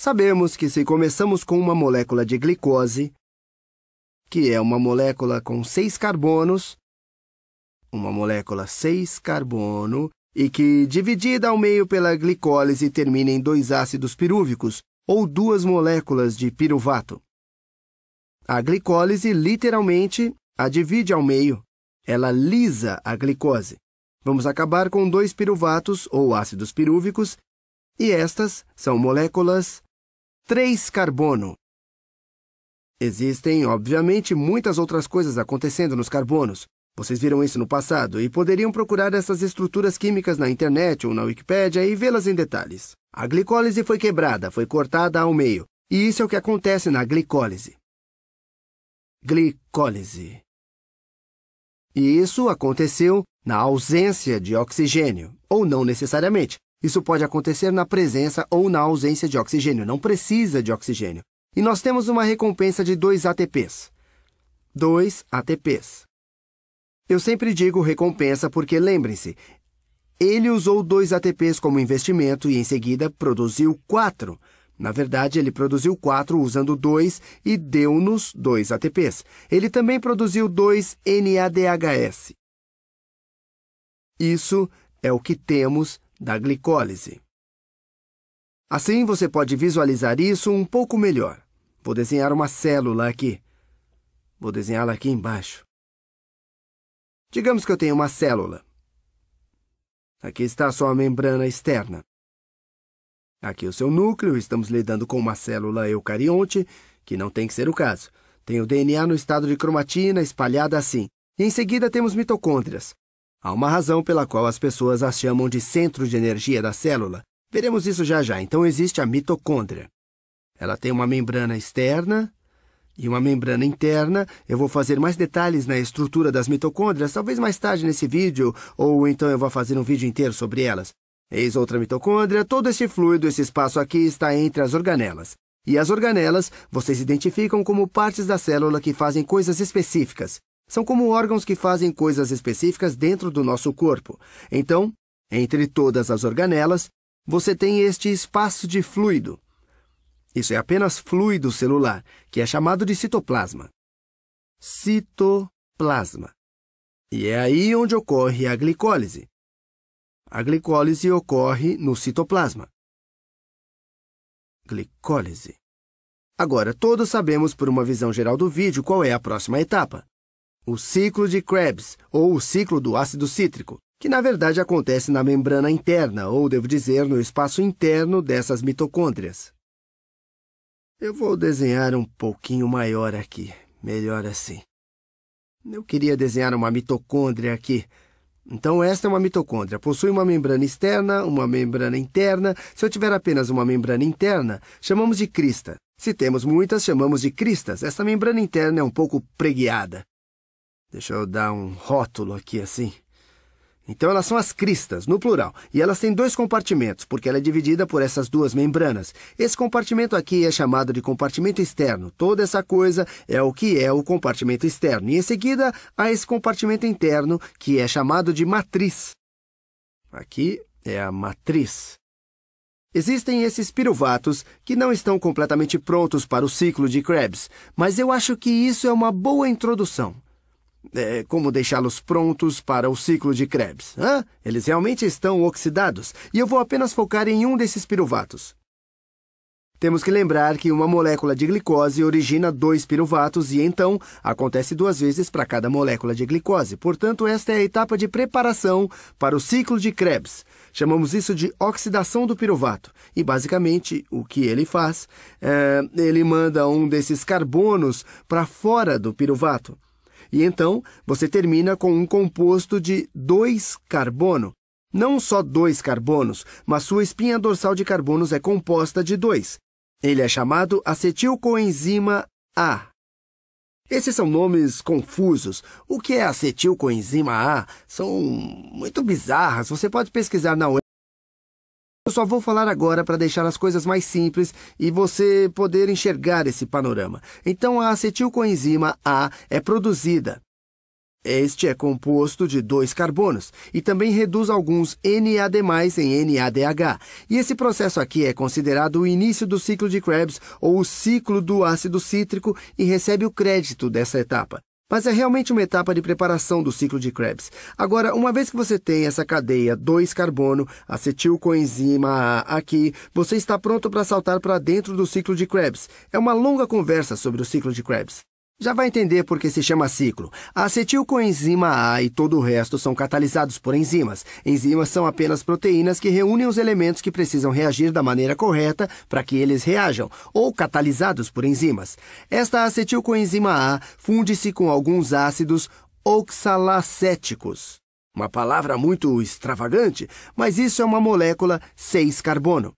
Sabemos que se começamos com uma molécula de glicose, que é uma molécula com 6 carbonos, uma molécula 6 carbono, e que, dividida ao meio pela glicólise, termina em 2 ácidos pirúvicos, ou 2 moléculas de piruvato. A glicólise, literalmente, a divide ao meio. Ela lisa a glicose. Vamos acabar com 2 piruvatos, ou ácidos pirúvicos, e estas são moléculas 3 carbono. Existem, obviamente, muitas outras coisas acontecendo nos carbonos. Vocês viram isso no passado e poderiam procurar essas estruturas químicas na internet ou na Wikipédia e vê-las em detalhes. A glicólise foi quebrada, foi cortada ao meio. E isso é o que acontece na glicólise. Glicólise. E isso aconteceu na ausência de oxigênio, ou não necessariamente. Isso pode acontecer na presença ou na ausência de oxigênio. Não precisa de oxigênio. E nós temos uma recompensa de 2 ATPs. 2 ATPs. Eu sempre digo recompensa porque, lembrem-se, ele usou 2 ATPs como investimento e, em seguida, produziu 4. Na verdade, ele produziu 4 usando 2 e deu-nos 2 ATPs. Ele também produziu 2 NADHS. Isso é o que temos da glicólise. Assim, você pode visualizar isso um pouco melhor. Vou desenhar uma célula aqui. Vou desenhá-la aqui embaixo. Digamos que eu tenho uma célula. Aqui está a sua membrana externa. Aqui o seu núcleo, estamos lidando com uma célula eucarionte, que não tem que ser o caso. Tem o DNA no estado de cromatina espalhada assim. E em seguida temos mitocôndrias. Há uma razão pela qual as pessoas as chamam de centro de energia da célula. Veremos isso já já. Então existe a mitocôndria. Ela tem uma membrana externa e uma membrana interna. Eu vou fazer mais detalhes na estrutura das mitocôndrias, talvez mais tarde nesse vídeo, ou então eu vou fazer um vídeo inteiro sobre elas. Eis outra mitocôndria. Todo este fluido, esse espaço aqui, está entre as organelas. E as organelas, vocês identificam como partes da célula que fazem coisas específicas. São como órgãos que fazem coisas específicas dentro do nosso corpo. Então, entre todas as organelas, você tem este espaço de fluido. Isso é apenas fluido celular, que é chamado de citoplasma. Citoplasma. E é aí onde ocorre a glicólise. A glicólise ocorre no citoplasma. Glicólise. Agora, todos sabemos por uma visão geral do vídeo qual é a próxima etapa. O ciclo de Krebs, ou o ciclo do ácido cítrico, que na verdade acontece na membrana interna, ou devo dizer, no espaço interno dessas mitocôndrias. Eu vou desenhar um pouquinho maior aqui, melhor assim. Eu queria desenhar uma mitocôndria aqui. Então, esta é uma mitocôndria. Possui uma membrana externa, uma membrana interna. Se eu tiver apenas uma membrana interna, chamamos de crista. Se temos muitas, chamamos de cristas. Essa membrana interna é um pouco preguiada. Deixa eu dar um rótulo aqui assim. Então, elas são as cristas, no plural. E elas têm 2 compartimentos, porque ela é dividida por essas 2 membranas. Esse compartimento aqui é chamado de compartimento externo. Toda essa coisa é o que é o compartimento externo. E, em seguida, há esse compartimento interno, que é chamado de matriz. Aqui é a matriz. Existem esses piruvatos que não estão completamente prontos para o ciclo de Krebs, mas eu acho que isso é uma boa introdução. Como deixá-los prontos para o ciclo de Krebs. Eles realmente estão oxidados, e eu vou apenas focar em um desses piruvatos. Temos que lembrar que uma molécula de glicose origina 2 piruvatos e, então, acontece 2 vezes para cada molécula de glicose. Portanto, esta é a etapa de preparação para o ciclo de Krebs. Chamamos isso de oxidação do piruvato. E, basicamente, o que ele faz ele manda um desses carbonos para fora do piruvato. E então, você termina com um composto de 2 carbono. Não só 2 carbonos, mas sua espinha dorsal de carbonos é composta de 2. Ele é chamado acetilcoenzima A. Esses são nomes confusos. O que é acetilcoenzima A? São muito bizarras. Você pode pesquisar na web. Eu só vou falar agora para deixar as coisas mais simples e você poder enxergar esse panorama. Então, a acetilcoenzima A é produzida. Este é composto de 2 carbonos e também reduz alguns NAD+ em NADH. E esse processo aqui é considerado o início do ciclo de Krebs ou o ciclo do ácido cítrico e recebe o crédito dessa etapa. Mas é realmente uma etapa de preparação do ciclo de Krebs. Agora, uma vez que você tem essa cadeia 2 carbono, acetilcoenzima A aqui, você está pronto para saltar para dentro do ciclo de Krebs. É uma longa conversa sobre o ciclo de Krebs. Já vai entender por que se chama ciclo. A acetilcoenzima A e todo o resto são catalisados por enzimas. Enzimas são apenas proteínas que reúnem os elementos que precisam reagir da maneira correta para que eles reajam, ou catalisados por enzimas. Esta acetilcoenzima A funde-se com alguns ácidos oxalacéticos. Uma palavra muito extravagante, mas isso é uma molécula 6 carbono.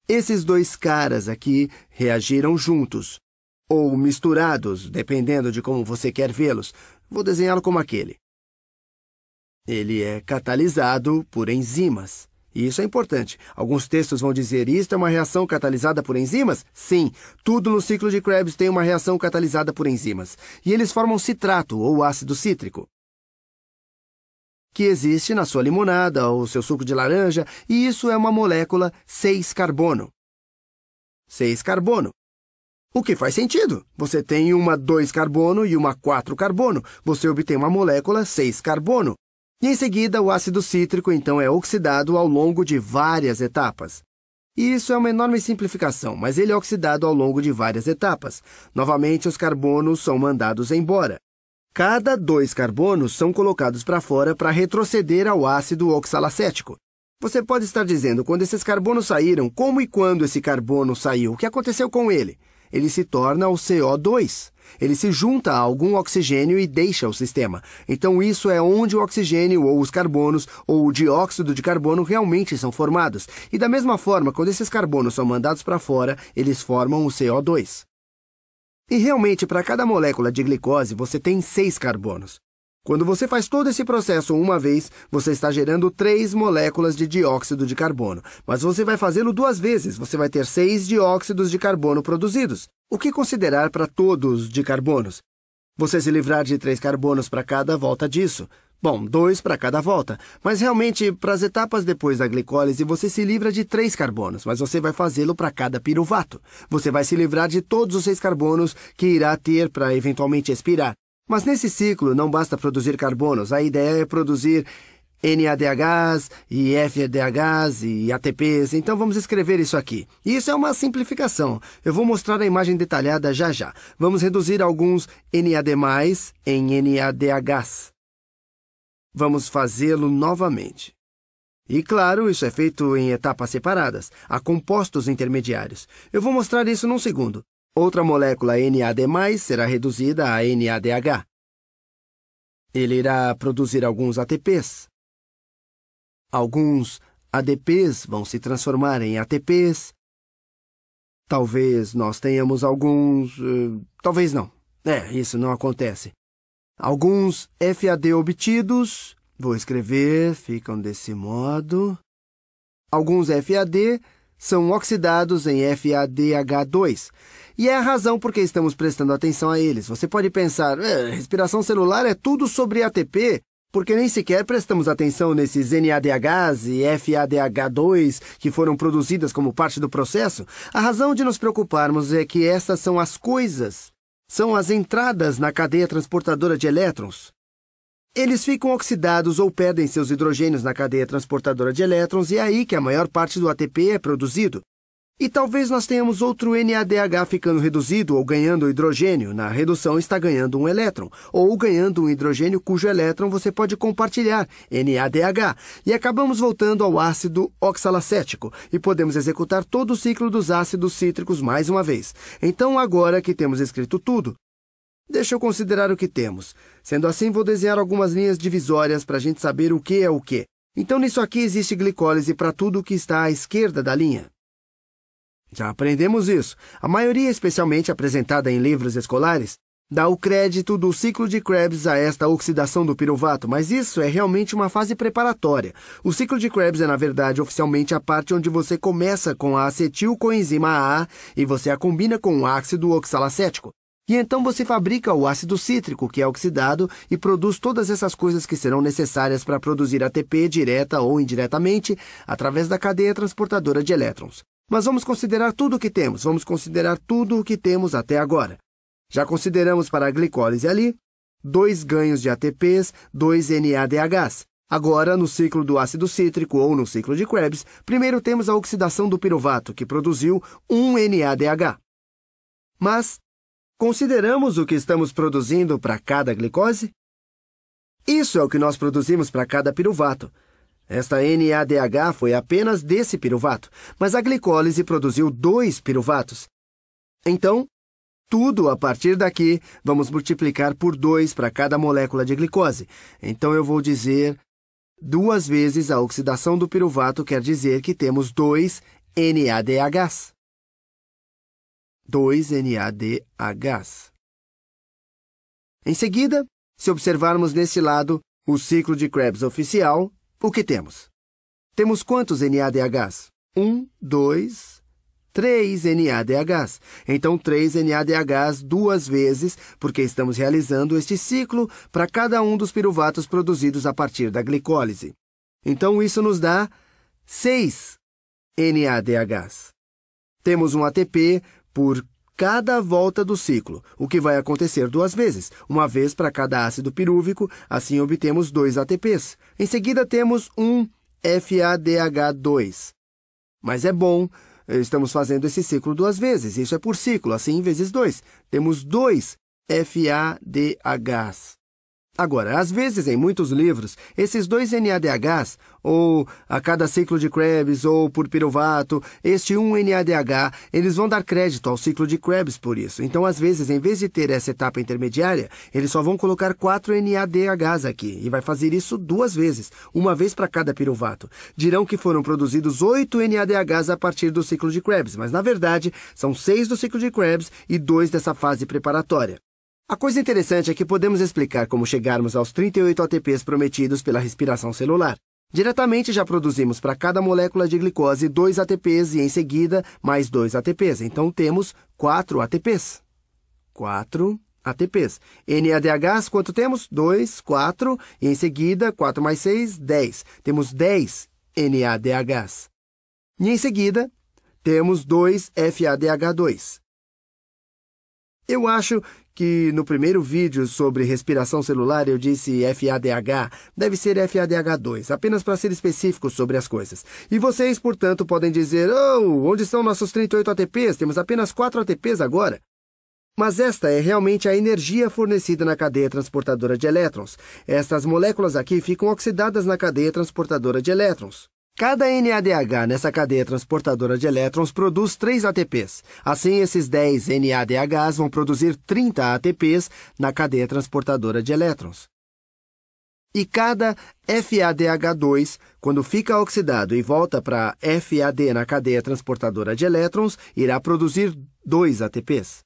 Esses 2 caras aqui reagiram juntos, ou misturados, dependendo de como você quer vê-los. Vou desenhá-lo como aquele. Ele é catalisado por enzimas. E isso é importante. Alguns textos vão dizer, isto é uma reação catalisada por enzimas? Sim, tudo no ciclo de Krebs tem uma reação catalisada por enzimas. E eles formam citrato, ou ácido cítrico, que existe na sua limonada ou seu suco de laranja, e isso é uma molécula 6 carbono. 6 carbono. O que faz sentido. Você tem uma 2 carbono e uma 4 carbono. Você obtém uma molécula 6 carbono. E em seguida, o ácido cítrico, então, é oxidado ao longo de várias etapas. E isso é uma enorme simplificação, mas ele é oxidado ao longo de várias etapas. Novamente, os carbonos são mandados embora. Cada 2 carbonos são colocados para fora para retroceder ao ácido oxalacético. Você pode estar dizendo, quando esses carbonos saíram, como e quando esse carbono saiu? O que aconteceu com ele? Ele se torna o CO2. Ele se junta a algum oxigênio e deixa o sistema. Então, isso é onde o oxigênio ou os carbonos ou o dióxido de carbono realmente são formados. E da mesma forma, quando esses carbonos são mandados para fora, eles formam o CO2. E realmente, para cada molécula de glicose, você tem 6 carbonos. Quando você faz todo esse processo uma vez, você está gerando 3 moléculas de dióxido de carbono. Mas você vai fazê-lo 2 vezes, você vai ter 6 dióxidos de carbono produzidos. O que considerar para todos de carbonos? Você se livrar de 3 carbonos para cada volta disso. Bom, 2 para cada volta. Mas realmente, para as etapas depois da glicólise, você se livra de 3 carbonos, mas você vai fazê-lo para cada piruvato. Você vai se livrar de todos os 6 carbonos que irá ter para eventualmente expirar. Mas nesse ciclo não basta produzir carbonos, a ideia é produzir NADHs e FADHs e ATPs, então vamos escrever isso aqui. Isso é uma simplificação, eu vou mostrar a imagem detalhada já já. Vamos reduzir alguns NAD+ em NADHs. Vamos fazê-lo novamente. E claro, isso é feito em etapas separadas, há compostos intermediários. Eu vou mostrar isso num segundo. Outra molécula NAD+ será reduzida a NADH. Ele irá produzir alguns ATPs. Alguns ADPs vão se transformar em ATPs. Talvez nós tenhamos alguns... talvez não. Isso não acontece. Alguns FAD obtidos, vou escrever, ficam desse modo. Alguns FAD são oxidados em FADH2. E é a razão por que estamos prestando atenção a eles. Você pode pensar, respiração celular é tudo sobre ATP, porque nem sequer prestamos atenção nesses NADHs e FADH2 que foram produzidas como parte do processo. A razão de nos preocuparmos é que essas são as coisas, são as entradas na cadeia transportadora de elétrons. Eles ficam oxidados ou perdem seus hidrogênios na cadeia transportadora de elétrons e é aí que a maior parte do ATP é produzido. E talvez nós tenhamos outro NADH ficando reduzido ou ganhando hidrogênio. Na redução está ganhando um elétron. Ou ganhando um hidrogênio cujo elétron você pode compartilhar, NADH. E acabamos voltando ao ácido oxalacético. E podemos executar todo o ciclo dos ácidos cítricos mais uma vez. Então, agora que temos escrito tudo, deixa eu considerar o que temos. Sendo assim, vou desenhar algumas linhas divisórias para a gente saber o que é o que. Então, nisso aqui existe glicólise para tudo o que está à esquerda da linha. Já aprendemos isso. A maioria, especialmente apresentada em livros escolares, dá o crédito do ciclo de Krebs a esta oxidação do piruvato, mas isso é realmente uma fase preparatória. O ciclo de Krebs é, na verdade, oficialmente a parte onde você começa com a acetilcoenzima A e você a combina com o ácido oxalacético. E então você fabrica o ácido cítrico, que é oxidado, e produz todas essas coisas que serão necessárias para produzir ATP direta ou indiretamente através da cadeia transportadora de elétrons. Mas vamos considerar tudo o que temos, vamos considerar tudo o que temos até agora. Já consideramos para a glicólise ali 2 ganhos de ATPs, 2 NADHs. Agora, no ciclo do ácido cítrico ou no ciclo de Krebs, primeiro temos a oxidação do piruvato, que produziu 1 NADH. Mas consideramos o que estamos produzindo para cada glicose? Isso é o que nós produzimos para cada piruvato. Esta NADH foi apenas desse piruvato, mas a glicólise produziu 2 piruvatos. Então, tudo a partir daqui, vamos multiplicar por 2 para cada molécula de glicose. Então, eu vou dizer 2 vezes a oxidação do piruvato quer dizer que temos 2 NADHs. 2 NADHs. Em seguida, se observarmos nesse lado o ciclo de Krebs oficial, o que temos? Temos quantos NADHs? 1, 2, 3 NADHs. Então, 3 NADHs 2 vezes, porque estamos realizando este ciclo para cada um dos piruvatos produzidos a partir da glicólise. Então, isso nos dá 6 NADHs. Temos um ATP por cada volta do ciclo, o que vai acontecer 2 vezes, uma vez para cada ácido pirúvico, assim obtemos 2 ATPs. Em seguida, temos um FADH2. Mas é bom, estamos fazendo esse ciclo 2 vezes, isso é por ciclo, assim vezes 2. Temos 2 FADHs. Agora, às vezes, em muitos livros, esses 2 NADHs, ou a cada ciclo de Krebs, ou por piruvato, este 1 NADH, eles vão dar crédito ao ciclo de Krebs por isso. Então, às vezes, em vez de ter essa etapa intermediária, eles só vão colocar 4 NADHs aqui, e vai fazer isso 2 vezes, uma vez para cada piruvato. Dirão que foram produzidos 8 NADHs a partir do ciclo de Krebs, mas, na verdade, são 6 do ciclo de Krebs e 2 dessa fase preparatória. A coisa interessante é que podemos explicar como chegarmos aos 38 ATPs prometidos pela respiração celular. Diretamente já produzimos para cada molécula de glicose 2 ATPs e em seguida mais 2 ATPs. Então temos 4 ATPs. 4 ATPs. NADHs, quanto temos? 2, 4 e em seguida 4 mais 6, 10. Temos 10 NADHs. E em seguida temos 2 FADH2. Eu acho que no primeiro vídeo sobre respiração celular eu disse FADH, deve ser FADH2, apenas para ser específico sobre as coisas. E vocês, portanto, podem dizer, onde estão nossos 38 ATPs? Temos apenas 4 ATPs agora. Mas esta é realmente a energia fornecida na cadeia transportadora de elétrons. Estas moléculas aqui ficam oxidadas na cadeia transportadora de elétrons. Cada NADH nessa cadeia transportadora de elétrons produz 3 ATPs. Assim, esses 10 NADHs vão produzir 30 ATPs na cadeia transportadora de elétrons. E cada FADH2, quando fica oxidado e volta para FAD na cadeia transportadora de elétrons, irá produzir 2 ATPs.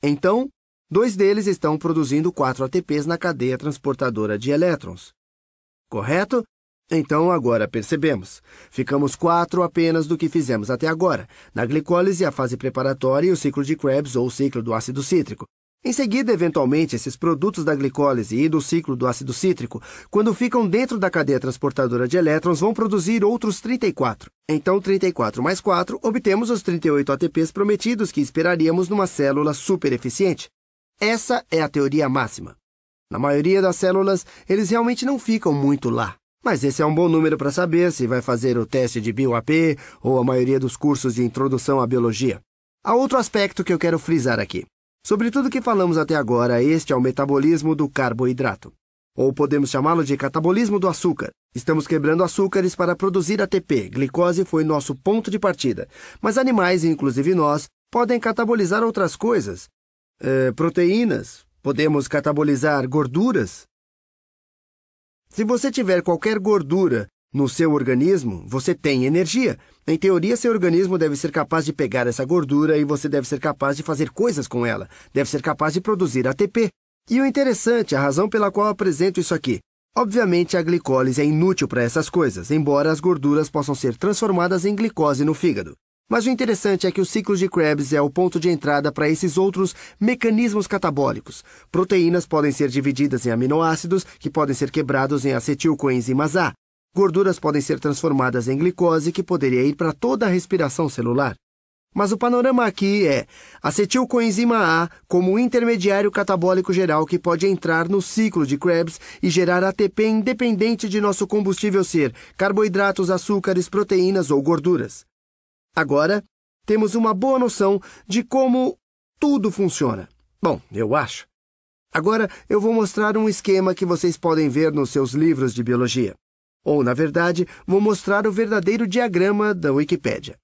Então, 2 deles estão produzindo 4 ATPs na cadeia transportadora de elétrons. Correto? Então, agora percebemos. Ficamos 4 apenas do que fizemos até agora, na glicólise, a fase preparatória e o ciclo de Krebs ou o ciclo do ácido cítrico. Em seguida, eventualmente, esses produtos da glicólise e do ciclo do ácido cítrico, quando ficam dentro da cadeia transportadora de elétrons, vão produzir outros 34. Então, 34 mais 4, obtemos os 38 ATPs prometidos que esperaríamos numa célula super eficiente. Essa é a teoria máxima. Na maioria das células, eles realmente não ficam muito lá. Mas esse é um bom número para saber se vai fazer o teste de BioAP ou a maioria dos cursos de introdução à biologia. Há outro aspecto que eu quero frisar aqui. Sobre tudo que falamos até agora, este é o metabolismo do carboidrato. Ou podemos chamá-lo de catabolismo do açúcar. Estamos quebrando açúcares para produzir ATP. Glicose foi nosso ponto de partida. Mas animais, inclusive nós, podem catabolizar outras coisas. Proteínas. Podemos catabolizar gorduras. Se você tiver qualquer gordura no seu organismo, você tem energia. Em teoria, seu organismo deve ser capaz de pegar essa gordura e você deve ser capaz de fazer coisas com ela. Deve ser capaz de produzir ATP. E o interessante, a razão pela qual apresento isso aqui. Obviamente, a glicólise é inútil para essas coisas, embora as gorduras possam ser transformadas em glicose no fígado. Mas o interessante é que o ciclo de Krebs é o ponto de entrada para esses outros mecanismos catabólicos. Proteínas podem ser divididas em aminoácidos, que podem ser quebrados em acetilcoenzimas A. Gorduras podem ser transformadas em glicose, que poderia ir para toda a respiração celular. Mas o panorama aqui é acetilcoenzima A como intermediário catabólico geral que pode entrar no ciclo de Krebs e gerar ATP independente de nosso combustível ser carboidratos, açúcares, proteínas ou gorduras. Agora, temos uma boa noção de como tudo funciona. Bom, eu acho. Agora, eu vou mostrar um esquema que vocês podem ver nos seus livros de biologia. Ou, na verdade, vou mostrar o verdadeiro diagrama da Wikipédia.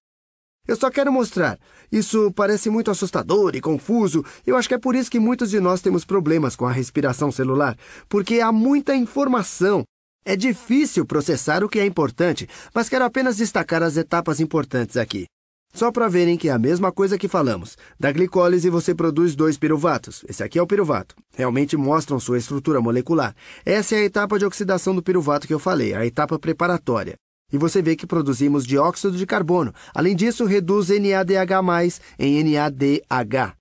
Eu só quero mostrar. Isso parece muito assustador e confuso. Eu acho que é por isso que muitos de nós temos problemas com a respiração celular, porque há muita informação. É difícil processar o que é importante, mas quero apenas destacar as etapas importantes aqui. Só para verem que é a mesma coisa que falamos. Da glicólise você produz 2 piruvatos. Esse aqui é o piruvato. Realmente mostram sua estrutura molecular. Essa é a etapa de oxidação do piruvato que eu falei, a etapa preparatória. E você vê que produzimos dióxido de carbono. Além disso, reduz NADH+, em NADH.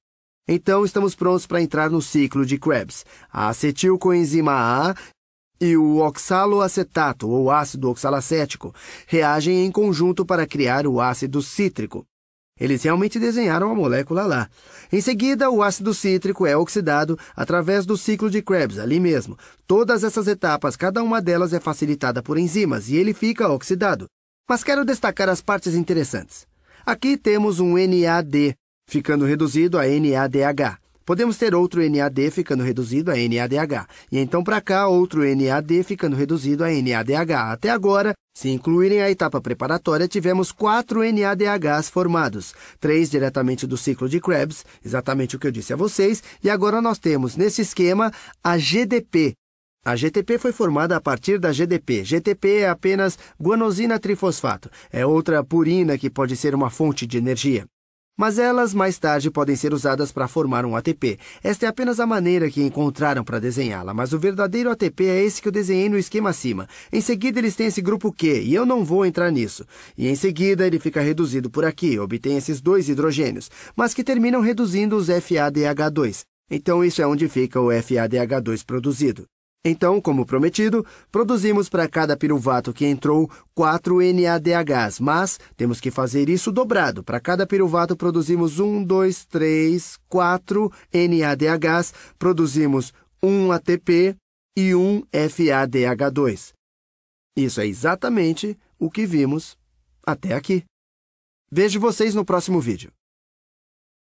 Então, estamos prontos para entrar no ciclo de Krebs. A acetilcoenzima A e o oxaloacetato, ou ácido oxalacético, reagem em conjunto para criar o ácido cítrico. Eles realmente desenharam a molécula lá. Em seguida, o ácido cítrico é oxidado através do ciclo de Krebs, ali mesmo. Todas essas etapas, cada uma delas é facilitada por enzimas e ele fica oxidado. Mas quero destacar as partes interessantes. Aqui temos um NAD, ficando reduzido a NADH. Podemos ter outro NAD ficando reduzido a NADH. E então para cá, outro NAD ficando reduzido a NADH. Até agora, se incluírem a etapa preparatória, tivemos 4 NADHs formados. 3 diretamente do ciclo de Krebs, exatamente o que eu disse a vocês. E agora nós temos, nesse esquema, a GDP. A GTP foi formada a partir da GDP. GTP é apenas guanosina trifosfato. É outra purina que pode ser uma fonte de energia. Mas elas, mais tarde, podem ser usadas para formar um ATP. Esta é apenas a maneira que encontraram para desenhá-la, mas o verdadeiro ATP é esse que eu desenhei no esquema acima. Em seguida, eles têm esse grupo Q, e eu não vou entrar nisso. E em seguida, ele fica reduzido por aqui, obtém esses 2 hidrogênios, mas que terminam reduzindo os FADH2. Então, isso é onde fica o FADH2 produzido. Então, como prometido, produzimos para cada piruvato que entrou 4 NADHs, mas temos que fazer isso dobrado. Para cada piruvato produzimos 1, 2, 3, 4 NADHs, produzimos 1 ATP e 1 FADH2. Isso é exatamente o que vimos até aqui. Vejo vocês no próximo vídeo.